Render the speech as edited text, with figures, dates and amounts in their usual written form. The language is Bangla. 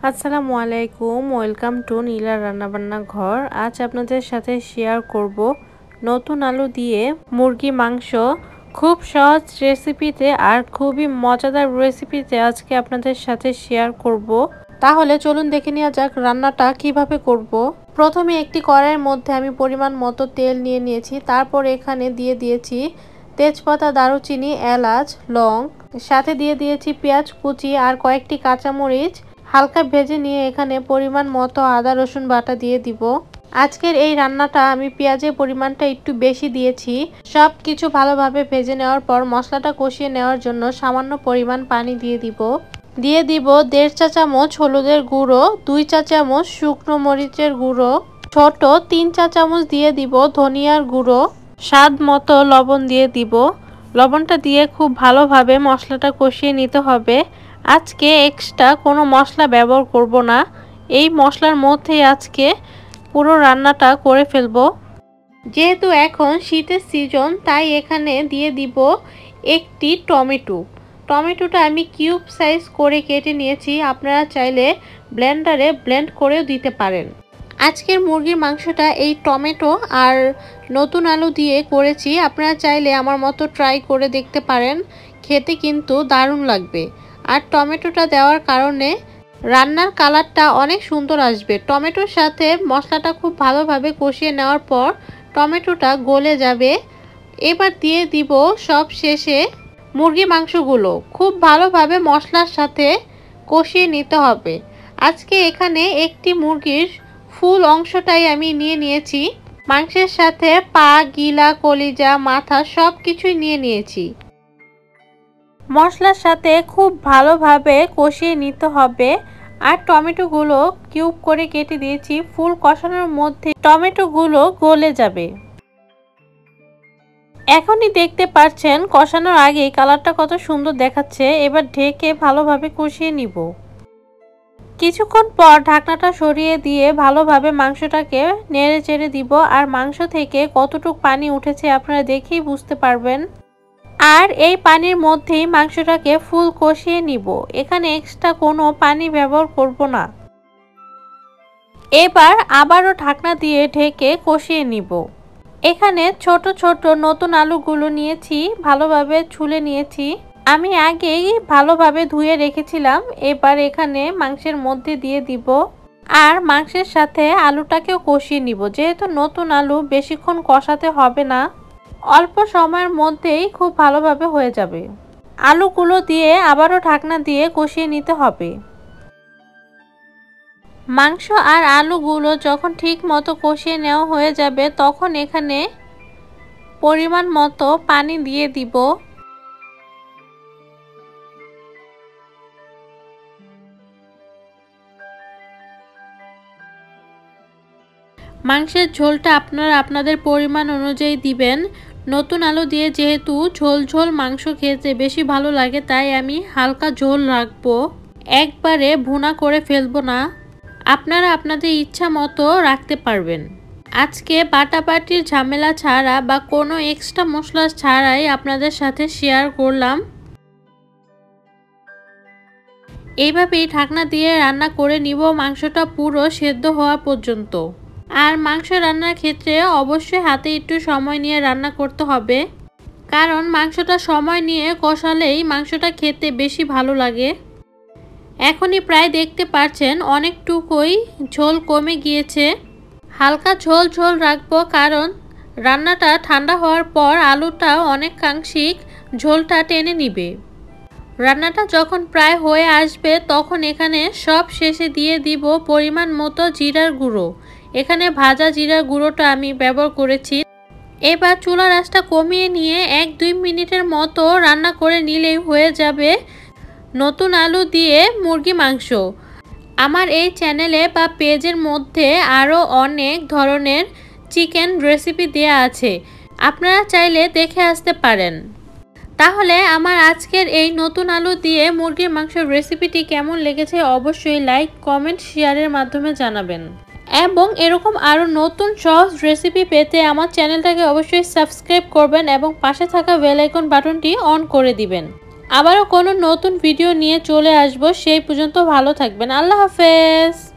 আসসালামু আলাইকুম, ওয়েলকাম টু নীলা রান্নাবান্না ঘর। আজ আপনাদের সাথে শেয়ার করব নতুন আলু দিয়ে মুরগি মাংস। খুব সহজ রেসিপিতে আর খুবই মজাদার রেসিপিতে আজকে আপনাদের সাথে শেয়ার করব। তাহলে চলুন দেখে নেওয়া যাক রান্নাটা কিভাবে করব। প্রথমে একটি কড়াইয়ের মধ্যে আমি পরিমাণ মতো তেল নিয়ে নিয়েছি। তারপর এখানে দিয়ে দিয়েছি তেজপাতা, দারুচিনি, এলাচ, লং, সাথে দিয়ে দিয়েছি পেঁয়াজ কুচি আর কয়েকটি কাঁচামরিচ হালকা ভেজে নিয়ে এখানে পরিমাণ মতো আদা রসুন বাটা দিয়ে দিব। আজকের এই রান্নাটা আমি পেঁয়াজের পরিমাণটা একটু বেশি দিয়েছি। সব কিছু ভালোভাবে ভেজে নেওয়ার পর মশলাটা কষিয়ে নেওয়ার জন্য সামান্য পরিমাণ পানি দিয়ে দিব। 1.5 চা চামচ হলুদের গুঁড়ো, 2 চা চামচ শুকনো মরিচের গুঁড়ো, ছোট 3 চা চামচ দিয়ে দিব ধনিয়ার গুঁড়ো, স্বাদ মতো লবণ দিয়ে দিব। লবণটা দিয়ে খুব ভালোভাবে মশলাটা কষিয়ে নিতে হবে। আজকে এক্সট্রা কোনো মশলা ব্যবহার করব না, এই মশলার মধ্যেই আজকে পুরো রান্নাটা করে ফেলব। যেহেতু এখন শীতের সিজন তাই এখানে দিয়ে দিব একটি টমেটোটা আমি কিউব সাইজ করে কেটে নিয়েছি। আপনারা চাইলে ব্লেন্ডারে ব্লেন্ড করেও দিতে পারেন। আজকের মুরগির মাংসটা এই টমেটো আর নতুন আলু দিয়ে করেছি। আপনারা চাইলে আমার মতো ট্রাই করে দেখতে পারেন, খেতে কিন্তু দারুণ লাগবে। আর টমেটোটা দেওয়ার কারণে রান্নার কালারটা অনেক সুন্দর আসবে। টমেটোর সাথে মশলাটা খুব ভালোভাবে কষিয়ে নেওয়ার পর টমেটোটা গলে যাবে। এবার দিয়ে দিব সব শেষে মুরগি মাংসগুলো। খুব ভালোভাবে মশলার সাথে কষিয়ে নিতে হবে। আজকে এখানে একটি মুরগির ফুল অংশটাই আমি নিয়ে নিয়েছি। মাংসের সাথে পা, গিলা, কলিজা, মাথা সব কিছুই নিয়ে নিয়েছি। মশলার সাথে খুব ভালোভাবে কষিয়ে নিতে হবে। আর টমেটোগুলো কিউব করে কেটে দিয়েছি। ফুল কষানোর মধ্যে টমেটোগুলো গলে যাবে। এখনই দেখতে পাচ্ছেন কষানোর আগে কালারটা কত সুন্দর দেখাচ্ছে। এবার ঢেকে ভালোভাবে কষিয়ে নিব। কিছুক্ষণ পর ঢাকনাটা সরিয়ে দিয়ে ভালোভাবে মাংসটাকে নেড়ে চেড়ে দিব। আর মাংস থেকে কতটুকু পানি উঠেছে আপনারা দেখেই বুঝতে পারবেন। আর এই পানির মধ্যেই মাংসটাকে ফুল কষিয়ে নিব। এখানে এক্সট্রা কোনো পানি ব্যবহার করব না। এবার আবারও ঢাকনা দিয়ে ঢেকে কষিয়ে নিব। এখানে ছোট ছোট নতুন আলুগুলো নিয়েছি, ভালোভাবে ছুলে নিয়েছি। আমি আগেই ভালোভাবে ধুয়ে রেখেছিলাম। এবার এখানে মাংসের মধ্যে দিয়ে দিব। আর মাংসের সাথে আলুটাকেও কষিয়ে নিব। যেহেতু নতুন আলু বেশিক্ষণ কষাতে হবে না, অল্প সময়ের মধ্যেই খুব ভালোভাবে হয়ে যাবে। আলুগুলো দিয়ে আবারও ঢাকনা দিয়ে কষিয়ে নিতে হবে। মাংস আর আলুগুলো যখন ঠিক মতো কষিয়ে নেওয়া হয়ে যাবে তখন এখানে পরিমাণ মতো পানি দিয়ে দিব। মাংসের ঝোলটা আপনারা আপনাদের পরিমাণ অনুযায়ী দিবেন। নতুন আলু দিয়ে যেহেতু ঝোল ঝোল মাংস খেতে বেশি ভালো লাগে তাই আমি হালকা ঝোল রাখবো, একবারে ভুনা করে ফেলবো না। আপনারা আপনাদের ইচ্ছা মতো রাখতে পারবেন। আজকে বাটাবাটির ঝামেলা ছাড়া বা কোনো এক্সট্রা মশলা ছাড়াই আপনাদের সাথে শেয়ার করলাম। এইভাবেই ঢাকনা দিয়ে রান্না করে নিব মাংসটা পুরো সেদ্ধ হওয়া পর্যন্ত। আর মাংস রান্নার ক্ষেত্রে অবশ্যই হাতে একটু সময় নিয়ে রান্না করতে হবে, কারণ মাংসটা সময় নিয়ে কষালেই মাংসটা খেতে বেশি ভালো লাগে। এখনই প্রায় দেখতে পাচ্ছেন অনেকটুকুই ঝোল কমে গিয়েছে। হালকা ঝোল ঝোল রাখবো, কারণ রান্নাটা ঠান্ডা হওয়ার পর আলুটা অনেকাংশিক ঝোলটা টেনে নিবে। রান্নাটা যখন প্রায় হয়ে আসবে তখন এখানে সব শেষে দিয়ে দিব পরিমাণ মতো জিরার গুঁড়ো। এখানে ভাজা জিরার গুঁড়োটা আমি ব্যবহার করেছি। এবার চুলার আঁচটা কমিয়ে নিয়ে 1-2 মিনিটের মতো রান্না করে নিলেই হয়ে যাবে নতুন আলু দিয়ে মুরগি মাংস। আমার এই চ্যানেলে বা পেজের মধ্যে আরও অনেক ধরনের চিকেন রেসিপি দেয়া আছে, আপনারা চাইলে দেখে আসতে পারেন। তাহলে আমার আজকের এই নতুন আলু দিয়ে মুরগির মাংসের রেসিপিটি কেমন লেগেছে অবশ্যই লাইক, কমেন্ট, শেয়ারের মাধ্যমে জানাবেন। এবং এরকম আরও নতুন সহজ রেসিপি পেতে আমার চ্যানেলটাকে অবশ্যই সাবস্ক্রাইব করবেন এবং পাশে থাকা বেল আইকন বাটনটি অন করে দিবেন। আবারও কোনো নতুন ভিডিও নিয়ে চলে আসব। সেই পর্যন্ত ভালো থাকবেন। আল্লাহ হাফেজ।